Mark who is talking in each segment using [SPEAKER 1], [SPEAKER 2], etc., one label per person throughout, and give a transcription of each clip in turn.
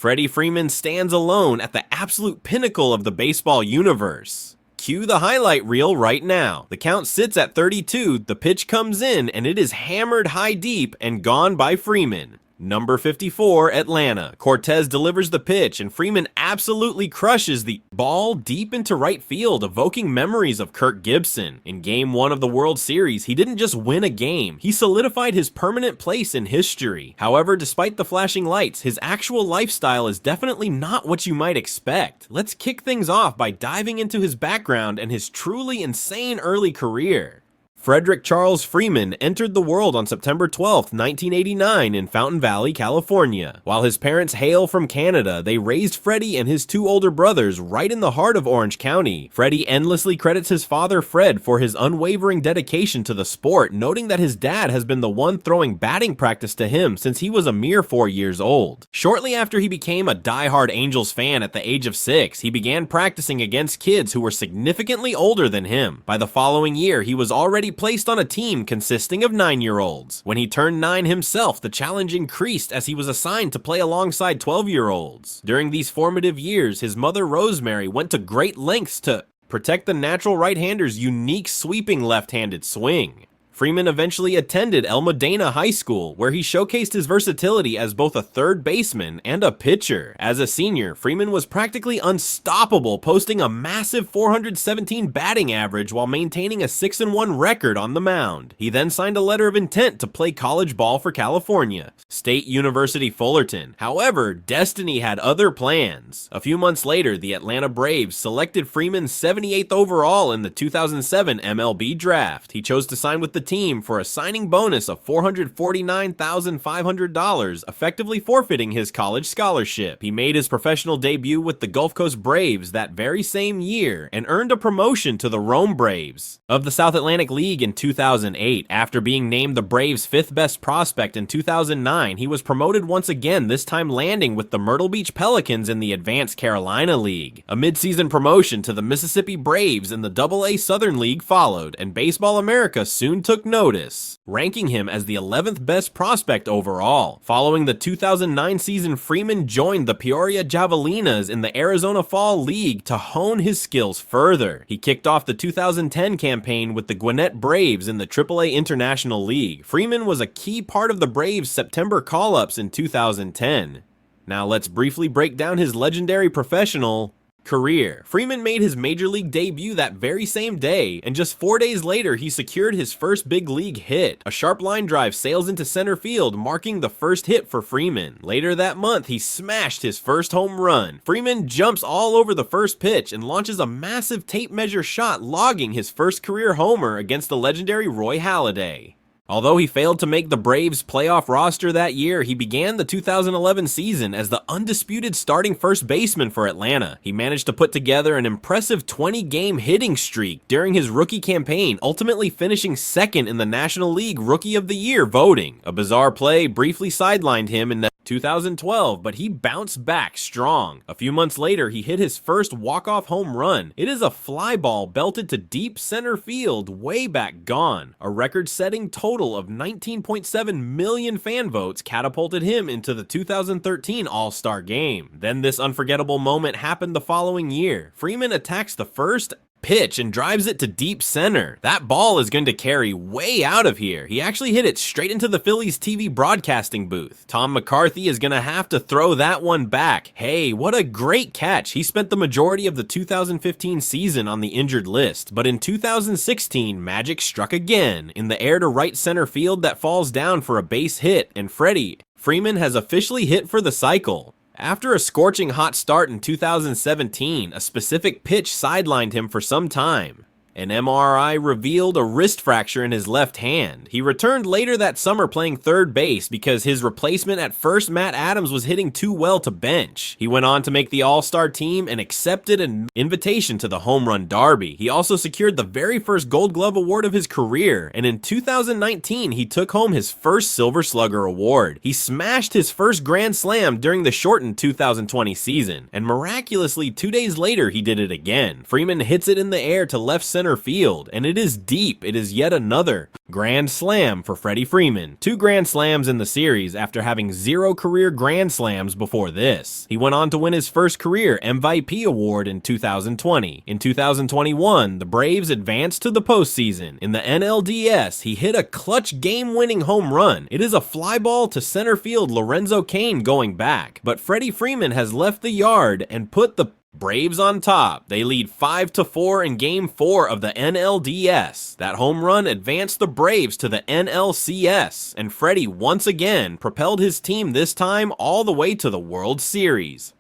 [SPEAKER 1] Freddie Freeman stands alone at the absolute pinnacle of the baseball universe. Cue the highlight reel right now. The count sits at 32, the pitch comes in, and it is hammered high deep and gone by Freeman. Number 54, Atlanta. Cortez delivers the pitch, and Freeman absolutely crushes the ball deep into right field, evoking memories of Kirk Gibson. In Game 1 of the World Series, he didn't just win a game, he solidified his permanent place in history. However, despite the flashing lights, his actual lifestyle is definitely not what you might expect. Let's kick things off by diving into his background and his truly insane early career. Frederick Charles Freeman entered the world on September 12, 1989 in Fountain Valley, California. While his parents hail from Canada, they raised Freddie and his two older brothers right in the heart of Orange County. Freddie endlessly credits his father Fred for his unwavering dedication to the sport, noting that his dad has been the one throwing batting practice to him since he was a mere 4 years old. Shortly after he became a die-hard Angels fan at the age of 6, he began practicing against kids who were significantly older than him. By the following year, he was already placed on a team consisting of 9-year-olds. When he turned 9 himself, the challenge increased as he was assigned to play alongside 12-year-olds. During these formative years, his mother Rosemary went to great lengths to protect the natural right-hander's unique sweeping left-handed swing. Freeman eventually attended El Modena High School, where he showcased his versatility as both a third baseman and a pitcher. As a senior, Freeman was practically unstoppable, posting a massive 417 batting average while maintaining a 6-1 record on the mound. He then signed a letter of intent to play college ball for California State University Fullerton. However, destiny had other plans. A few months later, the Atlanta Braves selected Freeman 78th overall in the 2007 MLB draft. He chose to sign with the team for a signing bonus of $449,500, effectively forfeiting his college scholarship. He made his professional debut with the Gulf Coast Braves that very same year and earned a promotion to the Rome Braves of the South Atlantic League in 2008. After being named the Braves' 5th best prospect in 2009, he was promoted once again, this time landing with the Myrtle Beach Pelicans in the Advanced Carolina League. A midseason promotion to the Mississippi Braves in the AA Southern League followed, and Baseball America soon took notice, ranking him as the 11th best prospect overall. Following the 2009 season, Freeman joined the Peoria Javelinas in the Arizona Fall League to hone his skills further. He kicked off the 2010 campaign with the Gwinnett Braves in the AAA International League. Freeman was a key part of the Braves' September call-ups in 2010. Now let's briefly break down his legendary professional career. Freeman made his major league debut that very same day, and just 4 days later he secured his first big league hit. A sharp line drive sails into center field, marking the first hit for Freeman. Later that month, he smashed his first home run. Freeman jumps all over the first pitch and launches a massive tape measure shot, logging his first career homer against the legendary Roy Halladay. Although he failed to make the Braves' playoff roster that year, he began the 2011 season as the undisputed starting first baseman for Atlanta. He managed to put together an impressive 20-game hitting streak during his rookie campaign, ultimately finishing second in the National League Rookie of the Year voting. A bizarre play briefly sidelined him in 2012, but he bounced back strong. A few months later, he hit his first walk-off home run. It is a fly ball belted to deep center field, way back gone. A record-setting total of 19.7 million fan votes catapulted him into the 2013 All-Star Game. Then this unforgettable moment happened the following year. Freeman attacks the first pitch and drives it to deep center. That ball is going to carry way out of here. He actually hit it straight into the Phillies TV broadcasting booth. Tom McCarthy is going to have to throw that one back. Hey, what a great catch. He spent the majority of the 2015 season on the injured list, but in 2016, magic struck again. In the air to right center field, that falls down for a base hit, and Freddie Freeman has officially hit for the cycle. After a scorching hot start in 2017, a specific pitch sidelined him for some time. An MRI revealed a wrist fracture in his left hand. He returned later that summer playing third base because his replacement at first, Matt Adams, was hitting too well to bench. He went on to make the All-Star team and accepted an invitation to the Home Run Derby. He also secured the very first Gold Glove award of his career, and in 2019 he took home his first Silver Slugger award. He smashed his first Grand Slam during the shortened 2020 season, and miraculously 2 days later he did it again. Freeman hits it in the air to left center center field, and it is deep. It is yet another grand slam for Freddie Freeman. 2 grand slams in the series after having 0 career grand slams before this. He went on to win his first career MVP award in 2020. In 2021, the Braves advanced to the postseason. In the NLDS, he hit a clutch game-winning home run. It is a fly ball to center field Lorenzo Cain going back, but Freddie Freeman has left the yard and put the Braves on top. They lead 5-4 in Game 4 of the NLDS. That home run advanced the Braves to the NLCS, and Freddie once again propelled his team this time all the way to the World Series.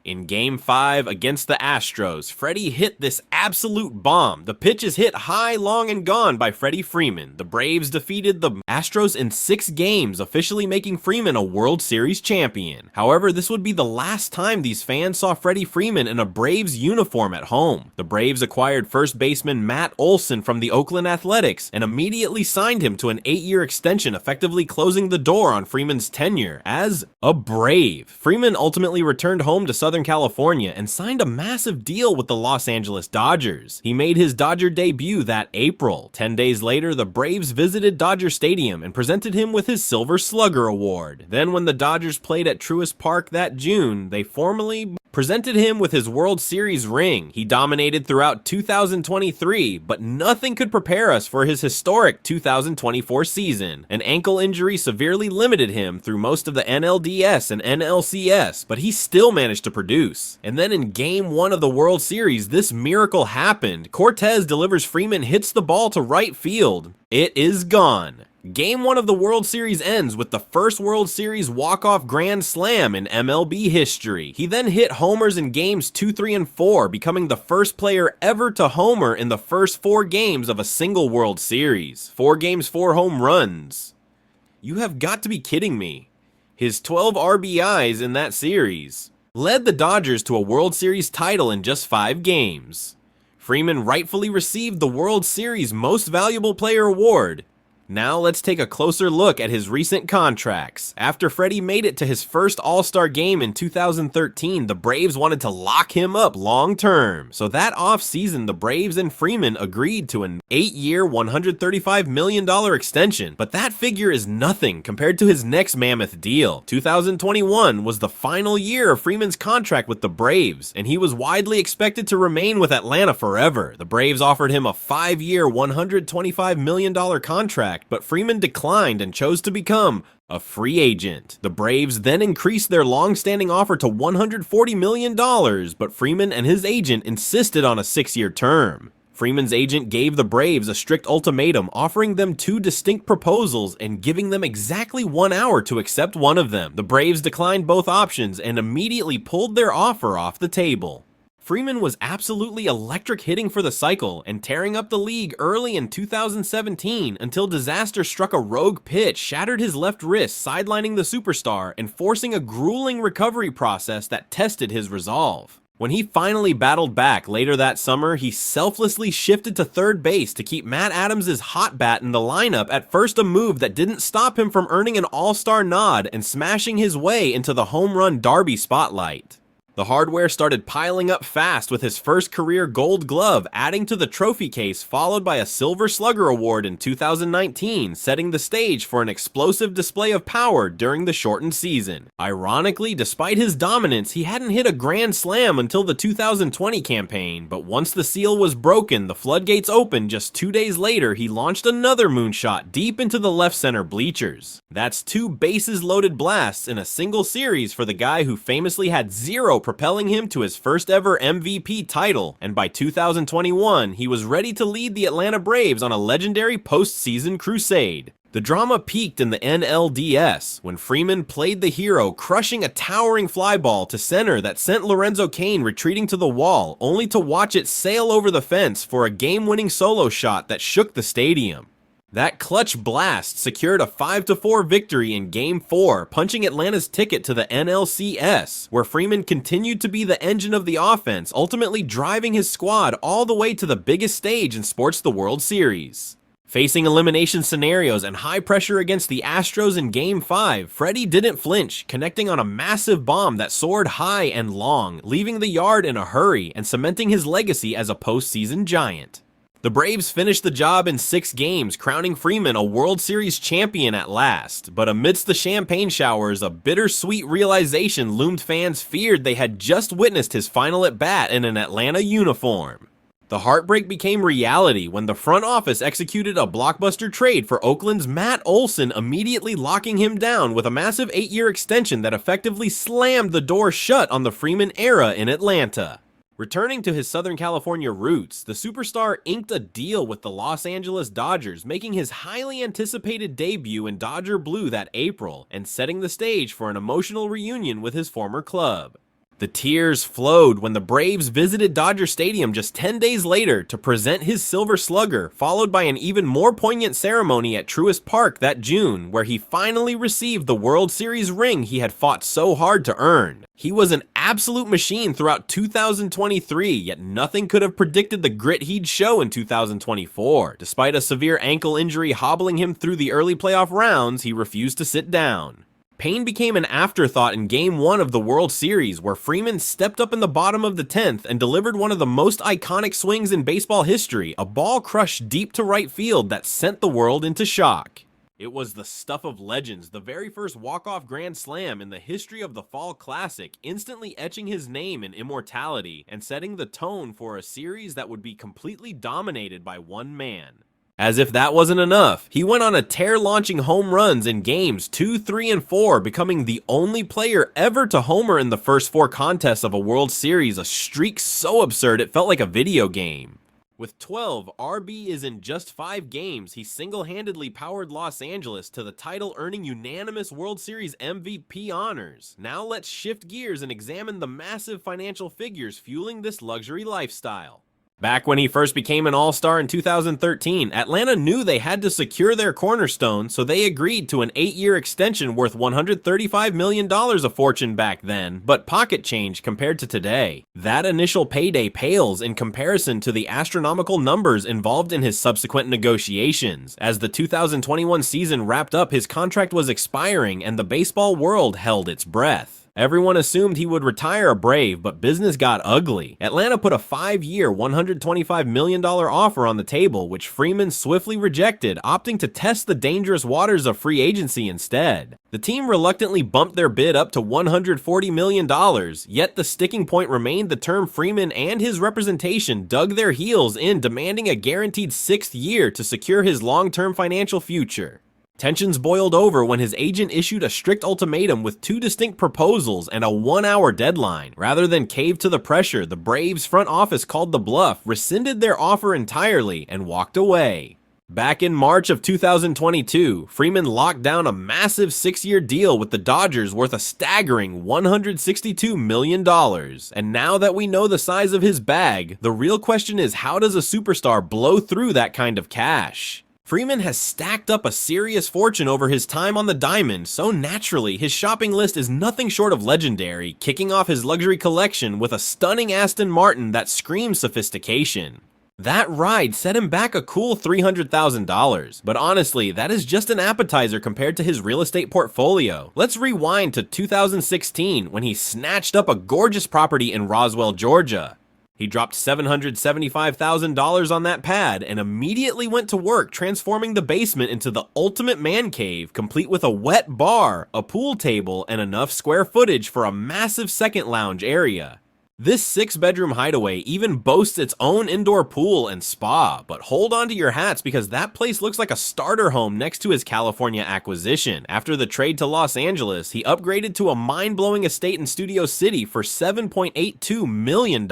[SPEAKER 1] In Game 5 against the Astros, Freddie hit this absolute bomb. The pitch is hit high, long, and gone by Freddie Freeman. The Braves defeated the Astros in 6 games, officially making Freeman a World Series champion. However, this would be the last time these fans saw Freddie Freeman in a Braves uniform at home. The Braves acquired first baseman Matt Olson from the Oakland Athletics and immediately signed him to an 8-year extension, effectively closing the door on Freeman's tenure as a Brave. Freeman ultimately returned home to Southern California and signed a massive deal with the Los Angeles Dodgers. He made his Dodger debut that April. 10 days later, the Braves visited Dodger Stadium and presented him with his Silver Slugger Award. Then when the Dodgers played at Truist Park that June, they formally presented him with his World Series ring. He dominated throughout 2023, but nothing could prepare us for his historic 2024 season. An ankle injury severely limited him through most of the NLDS and NLCS, but he still managed to produce. And then in Game 1 of the World Series, this miracle happened. Cortez delivers Freeman, hits the ball to right field. It is gone. Game 1 of the World Series ends with the first World Series walk-off grand slam in MLB history. He then hit homers in games 2, 3, and 4, becoming the first player ever to homer in the first 4 games of a single World Series. 4 games, 4 home runs. You have got to be kidding me. His 12 RBIs in that series led the Dodgers to a World Series title in just 5 games. Freeman rightfully received the World Series Most Valuable Player award. Now let's take a closer look at his recent contracts. After Freddie made it to his first All-Star game in 2013, the Braves wanted to lock him up long-term. So that off-season, the Braves and Freeman agreed to an 8-year, $135 million extension. But that figure is nothing compared to his next mammoth deal. 2021 was the final year of Freeman's contract with the Braves, and he was widely expected to remain with Atlanta forever. The Braves offered him a 5-year, $125 million contract, but Freeman declined and chose to become a free agent. The Braves then increased their long-standing offer to $140 million, but Freeman and his agent insisted on a 6-year term. Freeman's agent gave the Braves a strict ultimatum, offering them 2 distinct proposals and giving them exactly 1 hour to accept one of them. The Braves declined both options and immediately pulled their offer off the table. Freeman was absolutely electric hitting for the cycle and tearing up the league early in 2017 until disaster struck a rogue pitch, shattered his left wrist, sidelining the superstar and forcing a grueling recovery process that tested his resolve. When he finally battled back later that summer, he selflessly shifted to third base to keep Matt Adams' hot bat in the lineup, at first a move that didn't stop him from earning an all-star nod and smashing his way into the home run derby spotlight. The hardware started piling up fast with his first career Gold Glove adding to the trophy case, followed by a Silver Slugger Award in 2019, setting the stage for an explosive display of power during the shortened season. Ironically, despite his dominance, he hadn't hit a grand slam until the 2020 campaign, but once the seal was broken, the floodgates opened. Just 2 days later, he launched another moonshot deep into the left center bleachers. That's 2 bases-loaded blasts in a single series for the guy who famously had 0, propelling him to his first ever MVP title, and by 2021, he was ready to lead the Atlanta Braves on a legendary postseason crusade. The drama peaked in the NLDS when Freeman played the hero, crushing a towering fly ball to center that sent Lorenzo Cain retreating to the wall, only to watch it sail over the fence for a game-winning solo shot that shook the stadium. That clutch blast secured a 5-4 victory in Game 4, punching Atlanta's ticket to the NLCS, where Freeman continued to be the engine of the offense, ultimately driving his squad all the way to the biggest stage in sports, the World Series. Facing elimination scenarios and high pressure against the Astros in Game 5, Freddie didn't flinch, connecting on a massive bomb that soared high and long, leaving the yard in a hurry and cementing his legacy as a postseason giant. The Braves finished the job in 6 games, crowning Freeman a World Series champion at last. But amidst the champagne showers, a bittersweet realization loomed. Fans feared they had just witnessed his final at-bat in an Atlanta uniform. The heartbreak became reality when the front office executed a blockbuster trade for Oakland's Matt Olson, immediately locking him down with a massive 8-year extension that effectively slammed the door shut on the Freeman era in Atlanta. Returning to his Southern California roots, the superstar inked a deal with the Los Angeles Dodgers, making his highly anticipated debut in Dodger blue that April, and setting the stage for an emotional reunion with his former club. The tears flowed when the Braves visited Dodger Stadium just 10 days later to present his Silver Slugger, followed by an even more poignant ceremony at Truist Park that June, where he finally received the World Series ring he had fought so hard to earn. He was an absolute machine throughout 2023, yet nothing could have predicted the grit he'd show in 2024. Despite a severe ankle injury hobbling him through the early playoff rounds, he refused to sit down. Pain became an afterthought in Game 1 of the World Series, where Freeman stepped up in the bottom of the 10th and delivered one of the most iconic swings in baseball history, a ball crushed deep to right field that sent the world into shock. It was the stuff of legends, the very first walk-off grand slam in the history of the Fall Classic, instantly etching his name in immortality and setting the tone for a series that would be completely dominated by one man. As if that wasn't enough, he went on a tear launching home runs in games 2, 3, and 4, becoming the only player ever to homer in the first 4 contests of a World Series, a streak so absurd it felt like a video game. With 12 RBs in just 5 games, he single-handedly powered Los Angeles to the title-earning unanimous World Series MVP honors. Now let's shift gears and examine the massive financial figures fueling this luxury lifestyle. Back when he first became an all-star in 2013, Atlanta knew they had to secure their cornerstone, so they agreed to an 8-year extension worth $135 million, a fortune back then, but pocket change compared to today. That initial payday pales in comparison to the astronomical numbers involved in his subsequent negotiations. As the 2021 season wrapped up, his contract was expiring and the baseball world held its breath. Everyone assumed he would retire a Brave, but business got ugly. Atlanta put a 5-year, $125 million offer on the table, which Freeman swiftly rejected, opting to test the dangerous waters of free agency instead. The team reluctantly bumped their bid up to $140 million, yet the sticking point remained the term Freeman and his representation dug their heels in, demanding a guaranteed 6th year to secure his long-term financial future. Tensions boiled over when his agent issued a strict ultimatum with 2 distinct proposals and a 1-hour deadline. Rather than cave to the pressure, the Braves front office called the bluff, rescinded their offer entirely, and walked away. Back in March of 2022, Freeman locked down a massive 6-year deal with the Dodgers worth a staggering $162 million. And now that we know the size of his bag, the real question is, how does a superstar blow through that kind of cash? Freeman has stacked up a serious fortune over his time on the diamond, so naturally his shopping list is nothing short of legendary, kicking off his luxury collection with a stunning Aston Martin that screams sophistication. That ride set him back a cool $300,000, but honestly, that is just an appetizer compared to his real estate portfolio. Let's rewind to 2016 when he snatched up a gorgeous property in Roswell, Georgia. He dropped $775,000 on that pad and immediately went to work transforming the basement into the ultimate man cave, complete with a wet bar, a pool table, and enough square footage for a massive second lounge area. This 6-bedroom hideaway even boasts its own indoor pool and spa, but hold on to your hats because that place looks like a starter home next to his California acquisition. After the trade to Los Angeles, he upgraded to a mind-blowing estate in Studio City for $7.82 million.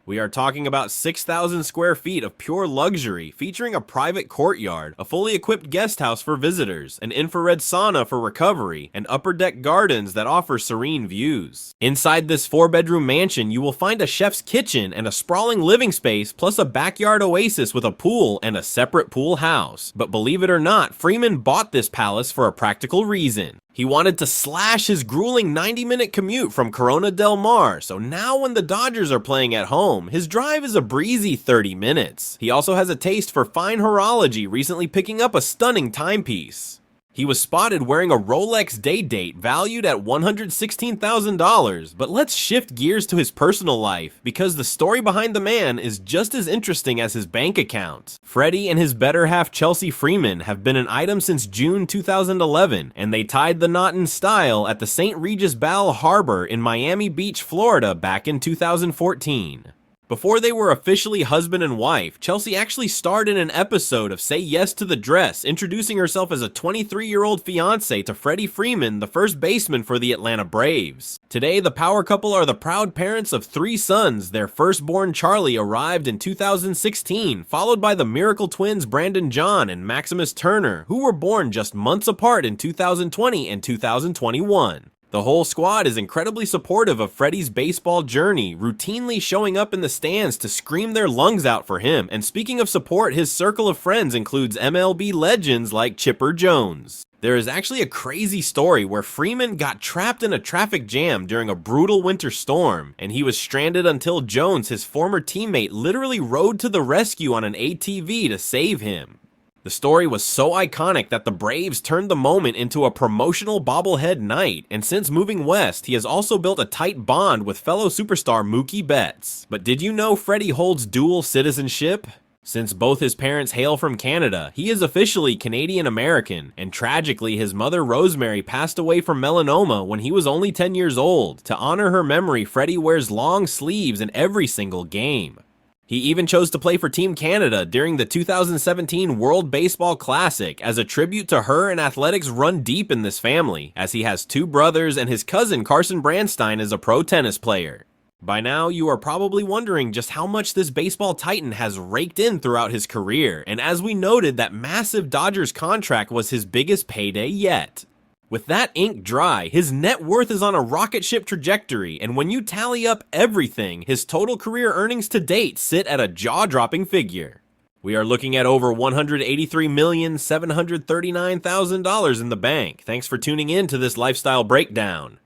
[SPEAKER 1] We are talking about 6,000 square feet of pure luxury, featuring a private courtyard, a fully equipped guest house for visitors, an infrared sauna for recovery, and upper deck gardens that offer serene views. Inside this 4-bedroom mansion, you will find a chef's kitchen and a sprawling living space, plus a backyard oasis with a pool and a separate pool house. But believe it or not, Freeman bought this palace for a practical reason. He wanted to slash his grueling 90-minute commute from Corona Del Mar, so now when the Dodgers are playing at home, his drive is a breezy 30 minutes. He also has a taste for fine horology, recently picking up a stunning timepiece. He was spotted wearing a Rolex day date valued at $116,000, but let's shift gears to his personal life, because the story behind the man is just as interesting as his bank account. Freddie and his better half Chelsea Freeman have been an item since June 2011, and they tied the knot in style at the St. Regis Bal Harbor in Miami Beach, Florida back in 2014. Before they were officially husband and wife, Chelsea actually starred in an episode of Say Yes to the Dress, introducing herself as a 23-year-old fiance to Freddie Freeman, the first baseman for the Atlanta Braves. Today, the power couple are the proud parents of 3 sons. Their firstborn Charlie arrived in 2016, followed by the miracle twins Brandon John and Maximus Turner, who were born just months apart in 2020 and 2021. The whole squad is incredibly supportive of Freddie's baseball journey, routinely showing up in the stands to scream their lungs out for him. And speaking of support, his circle of friends includes MLB legends like Chipper Jones. There is actually a crazy story where Freeman got trapped in a traffic jam during a brutal winter storm, and he was stranded until Jones, his former teammate, literally rode to the rescue on an ATV to save him. The story was so iconic that the Braves turned the moment into a promotional bobblehead night, and since moving west, he has also built a tight bond with fellow superstar Mookie Betts. But did you know Freddie holds dual citizenship? Since both his parents hail from Canada, he is officially Canadian-American, and tragically his mother Rosemary passed away from melanoma when he was only 10 years old. To honor her memory, Freddie wears long sleeves in every single game. He even chose to play for Team Canada during the 2017 World Baseball Classic as a tribute to her, and athletics run deep in this family, as he has 2 brothers and his cousin Carson Branstein is a pro tennis player. By now, you are probably wondering just how much this baseball titan has raked in throughout his career, and as we noted, that massive Dodgers contract was his biggest payday yet. With that ink dry, his net worth is on a rocket ship trajectory, and when you tally up everything, his total career earnings to date sit at a jaw-dropping figure. We are looking at over $183,739,000 in the bank. Thanks for tuning in to this lifestyle breakdown.